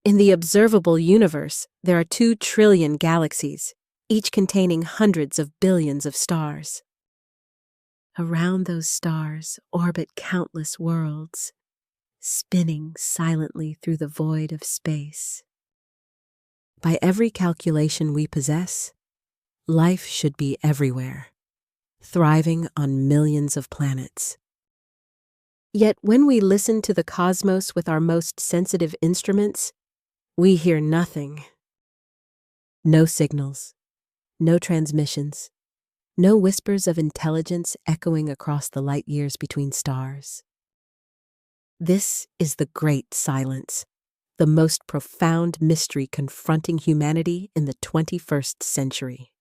In the observable universe, there are 2 trillion galaxies, each containing hundreds of billions of stars. Around those stars orbit countless worlds, spinning silently through the void of space. By every calculation we possess, life should be everywhere, thriving on millions of planets. Yet when we listen to the cosmos with our most sensitive instruments, we hear nothing. No signals, no transmissions, no whispers of intelligence echoing across the light years between stars. This is the great silence, the most profound mystery confronting humanity in the 21st century.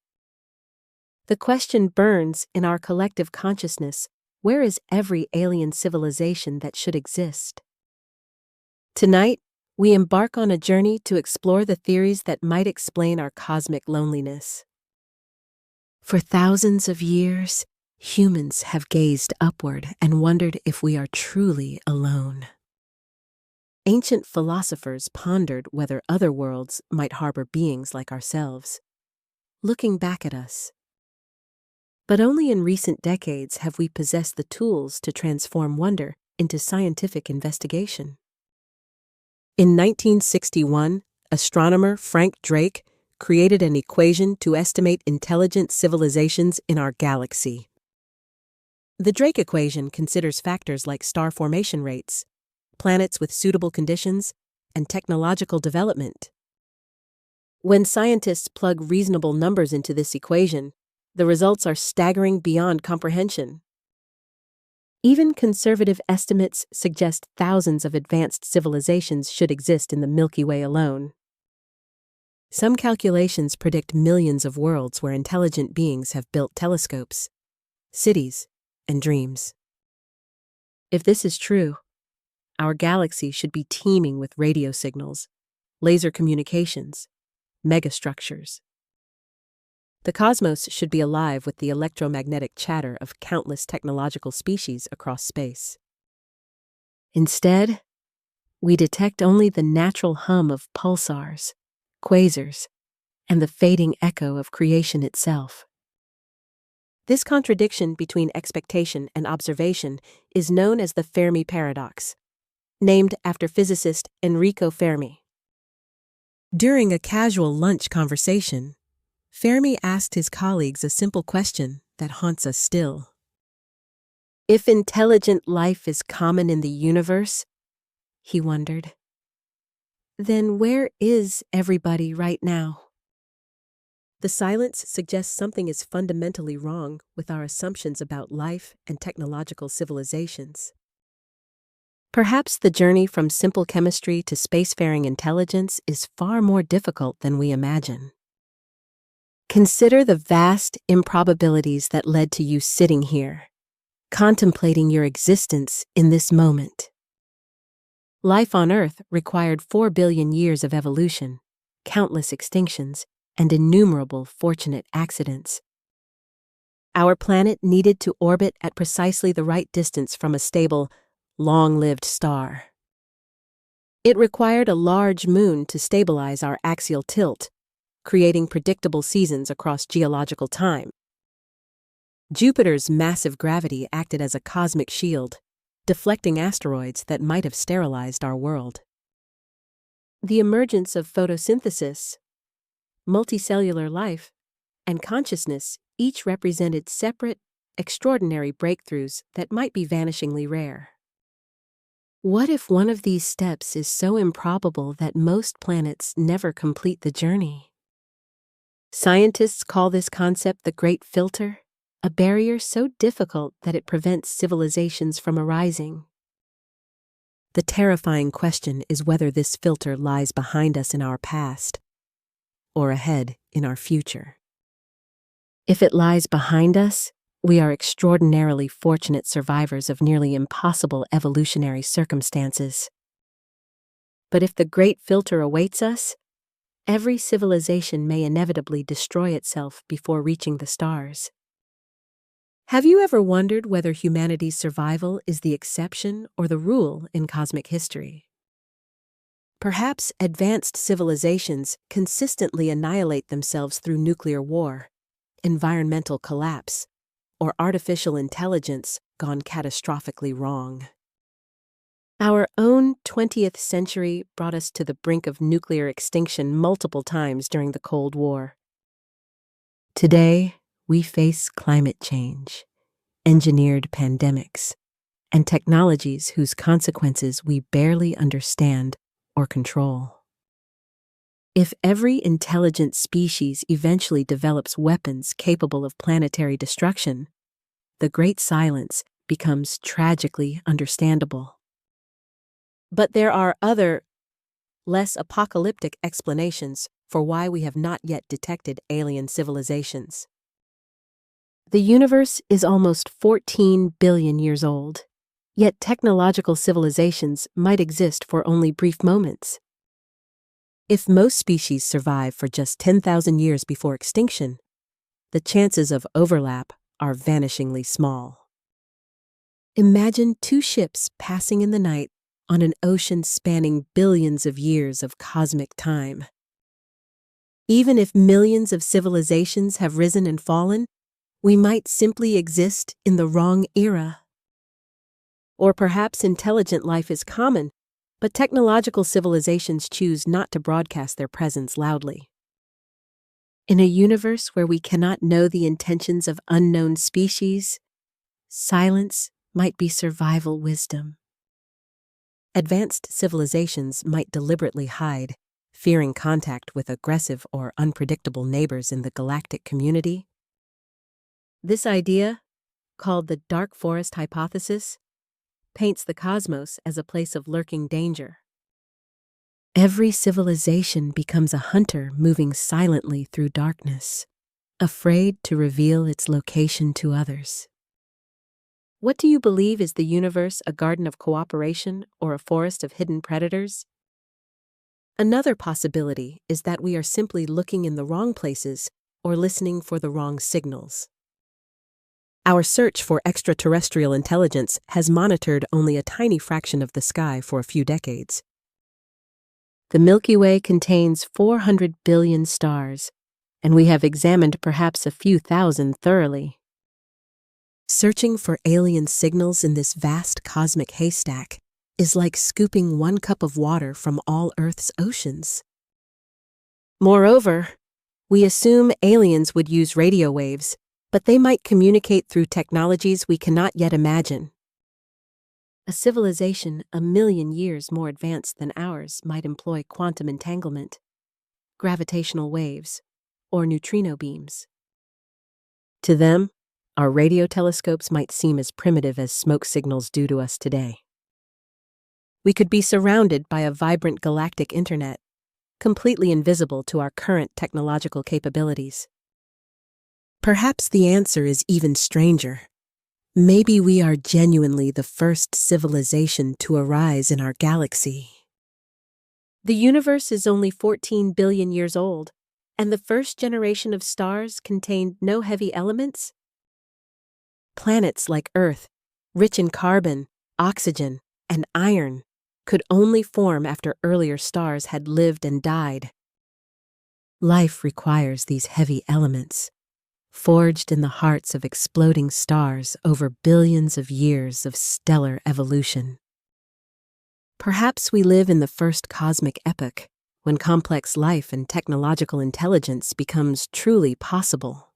The question burns in our collective consciousness: where is every alien civilization that should exist? Tonight, we embark on a journey to explore the theories that might explain our cosmic loneliness. For thousands of years, humans have gazed upward and wondered if we are truly alone. Ancient philosophers pondered whether other worlds might harbor beings like ourselves, looking back at us. But only in recent decades have we possessed the tools to transform wonder into scientific investigation. In 1961, astronomer Frank Drake created an equation to estimate intelligent civilizations in our galaxy. The Drake equation considers factors like star formation rates, planets with suitable conditions, and technological development. When scientists plug reasonable numbers into this equation, the results are staggering beyond comprehension. Even conservative estimates suggest thousands of advanced civilizations should exist in the Milky Way alone. Some calculations predict millions of worlds where intelligent beings have built telescopes, cities, and dreams. If this is true, our galaxy should be teeming with radio signals, laser communications, megastructures. The cosmos should be alive with the electromagnetic chatter of countless technological species across space. Instead, we detect only the natural hum of pulsars, quasars, and the fading echo of creation itself. This contradiction between expectation and observation is known as the Fermi Paradox, named after physicist Enrico Fermi. During a casual lunch conversation, Fermi asked his colleagues a simple question that haunts us still. If intelligent life is common in the universe, he wondered, then where is everybody right now? The silence suggests something is fundamentally wrong with our assumptions about life and technological civilizations. Perhaps the journey from simple chemistry to spacefaring intelligence is far more difficult than we imagine. Consider the vast improbabilities that led to you sitting here, contemplating your existence in this moment. Life on Earth required 4 billion years of evolution, countless extinctions, and innumerable fortunate accidents. Our planet needed to orbit at precisely the right distance from a stable, long-lived star. It required a large moon to stabilize our axial tilt, creating predictable seasons across geological time. Jupiter's massive gravity acted as a cosmic shield, deflecting asteroids that might have sterilized our world. The emergence of photosynthesis, multicellular life, and consciousness each represented separate, extraordinary breakthroughs that might be vanishingly rare. What if one of these steps is so improbable that most planets never complete the journey? Scientists call this concept the Great Filter, a barrier so difficult that it prevents civilizations from arising. The terrifying question is whether this filter lies behind us in our past, or ahead in our future. If it lies behind us, we are extraordinarily fortunate survivors of nearly impossible evolutionary circumstances. But if the Great Filter awaits us, every civilization may inevitably destroy itself before reaching the stars. Have you ever wondered whether humanity's survival is the exception or the rule in cosmic history? Perhaps advanced civilizations consistently annihilate themselves through nuclear war, environmental collapse, or artificial intelligence gone catastrophically wrong. Our own 20th century brought us to the brink of nuclear extinction multiple times during the Cold War. Today, we face climate change, engineered pandemics, and technologies whose consequences we barely understand or control. If every intelligent species eventually develops weapons capable of planetary destruction, the Great Silence becomes tragically understandable. But there are other, less apocalyptic explanations for why we have not yet detected alien civilizations. The universe is almost 14 billion years old, yet technological civilizations might exist for only brief moments. If most species survive for just 10,000 years before extinction, the chances of overlap are vanishingly small. Imagine two ships passing in the night on an ocean spanning billions of years of cosmic time. Even if millions of civilizations have risen and fallen, we might simply exist in the wrong era. Or perhaps intelligent life is common, but technological civilizations choose not to broadcast their presence loudly. In a universe where we cannot know the intentions of unknown species, silence might be survival wisdom. Advanced civilizations might deliberately hide, fearing contact with aggressive or unpredictable neighbors in the galactic community. This idea, called the dark forest hypothesis, paints the cosmos as a place of lurking danger. Every civilization becomes a hunter moving silently through darkness, afraid to reveal its location to others. What do you believe? Is the universe a garden of cooperation or a forest of hidden predators? Another possibility is that we are simply looking in the wrong places or listening for the wrong signals. Our search for extraterrestrial intelligence has monitored only a tiny fraction of the sky for a few decades. The Milky Way contains 400 billion stars, and we have examined perhaps a few thousand thoroughly. Searching for alien signals in this vast cosmic haystack is like scooping one cup of water from all Earth's oceans. Moreover, we assume aliens would use radio waves, but they might communicate through technologies we cannot yet imagine. A civilization a million years more advanced than ours might employ quantum entanglement, gravitational waves, or neutrino beams. To them, our radio telescopes might seem as primitive as smoke signals do to us today. We could be surrounded by a vibrant galactic internet, completely invisible to our current technological capabilities. Perhaps the answer is even stranger. Maybe we are genuinely the first civilization to arise in our galaxy. The universe is only 14 billion years old, and the first generation of stars contained no heavy elements. Planets like Earth, rich in carbon, oxygen, and iron, could only form after earlier stars had lived and died. Life requires these heavy elements, forged in the hearts of exploding stars over billions of years of stellar evolution. Perhaps we live in the first cosmic epoch, when complex life and technological intelligence becomes truly possible.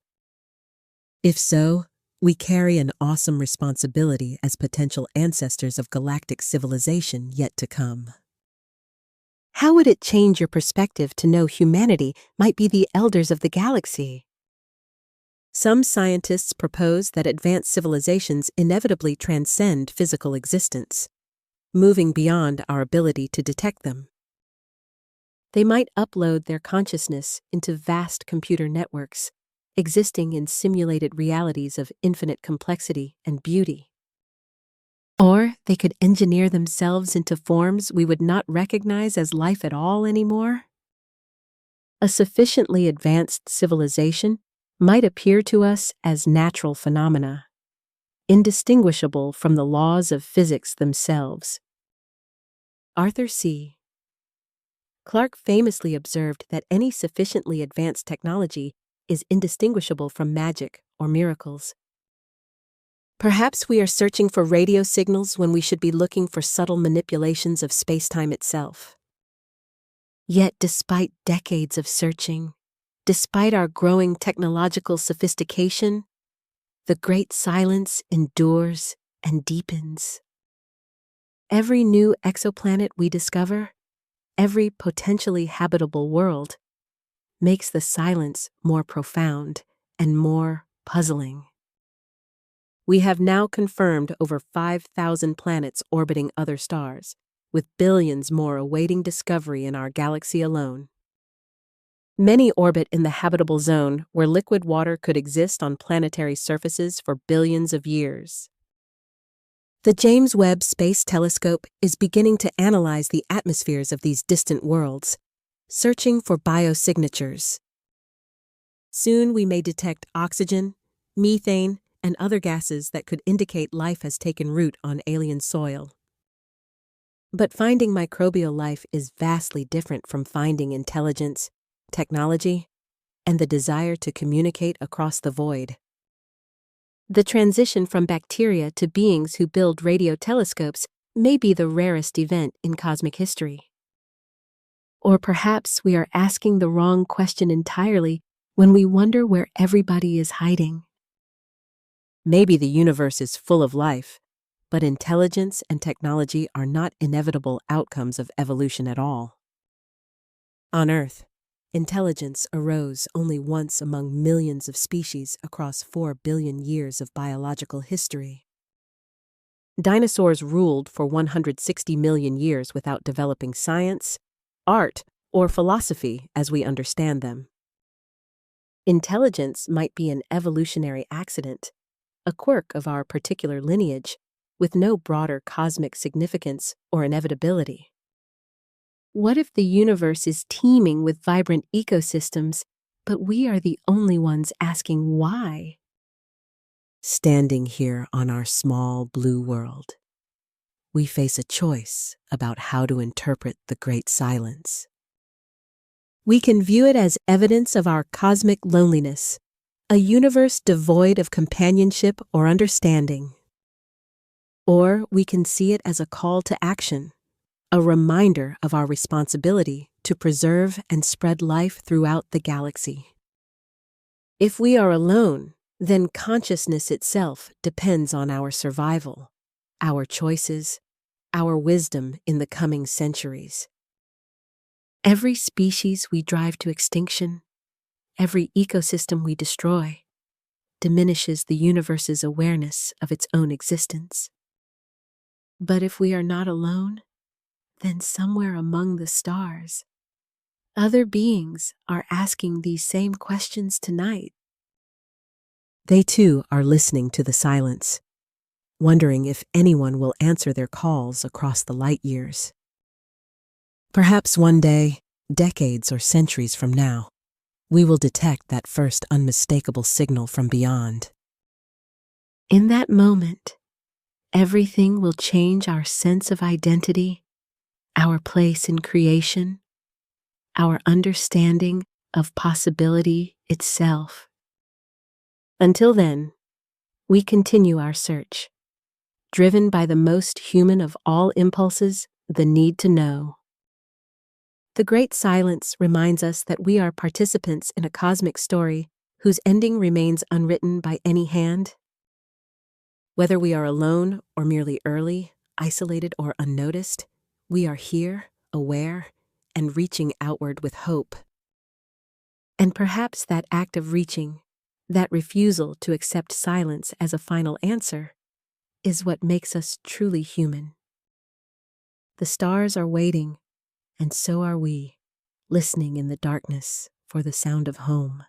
If so, we carry an awesome responsibility as potential ancestors of galactic civilization yet to come. How would it change your perspective to know humanity might be the elders of the galaxy? Some scientists propose that advanced civilizations inevitably transcend physical existence, moving beyond our ability to detect them. They might upload their consciousness into vast computer networks, existing in simulated realities of infinite complexity and beauty. Or they could engineer themselves into forms we would not recognize as life at all anymore. A sufficiently advanced civilization might appear to us as natural phenomena, indistinguishable from the laws of physics themselves. Arthur C. Clarke famously observed that any sufficiently advanced technology is indistinguishable from magic or miracles. Perhaps we are searching for radio signals when we should be looking for subtle manipulations of spacetime itself. Yet, despite decades of searching, despite our growing technological sophistication, the great silence endures and deepens. Every new exoplanet we discover, every potentially habitable world, makes the silence more profound and more puzzling. We have now confirmed over 5,000 planets orbiting other stars, with billions more awaiting discovery in our galaxy alone. Many orbit in the habitable zone where liquid water could exist on planetary surfaces for billions of years. The James Webb Space Telescope is beginning to analyze the atmospheres of these distant worlds, searching for biosignatures. Soon we may detect oxygen, methane, and other gases that could indicate life has taken root on alien soil. But finding microbial life is vastly different from finding intelligence, technology, and the desire to communicate across the void. The transition from bacteria to beings who build radio telescopes may be the rarest event in cosmic history. Or perhaps we are asking the wrong question entirely when we wonder where everybody is hiding. Maybe the universe is full of life, but intelligence and technology are not inevitable outcomes of evolution at all. On Earth, intelligence arose only once among millions of species across 4 billion years of biological history. Dinosaurs ruled for 160 million years without developing science, art, or philosophy as we understand them. Intelligence might be an evolutionary accident, a quirk of our particular lineage, with no broader cosmic significance or inevitability. What if the universe is teeming with vibrant ecosystems, but we are the only ones asking why? Standing here on our small blue world, we face a choice about how to interpret the great silence. We can view it as evidence of our cosmic loneliness, a universe devoid of companionship or understanding. Or we can see it as a call to action, a reminder of our responsibility to preserve and spread life throughout the galaxy. If we are alone, then consciousness itself depends on our survival, our choices, our wisdom in the coming centuries. Every species we drive to extinction, every ecosystem we destroy, diminishes the universe's awareness of its own existence. But if we are not alone, then somewhere among the stars, other beings are asking these same questions tonight. They too are listening to the silence, wondering if anyone will answer their calls across the light years. Perhaps one day, decades or centuries from now, we will detect that first unmistakable signal from beyond. In that moment, everything will change our sense of identity, our place in creation, our understanding of possibility itself. Until then, we continue our search, driven by the most human of all impulses, the need to know. The great silence reminds us that we are participants in a cosmic story whose ending remains unwritten by any hand. Whether we are alone or merely early, isolated or unnoticed, we are here, aware, and reaching outward with hope. And perhaps that act of reaching, that refusal to accept silence as a final answer, is what makes us truly human. The stars are waiting, and so are we, listening in the darkness for the sound of home.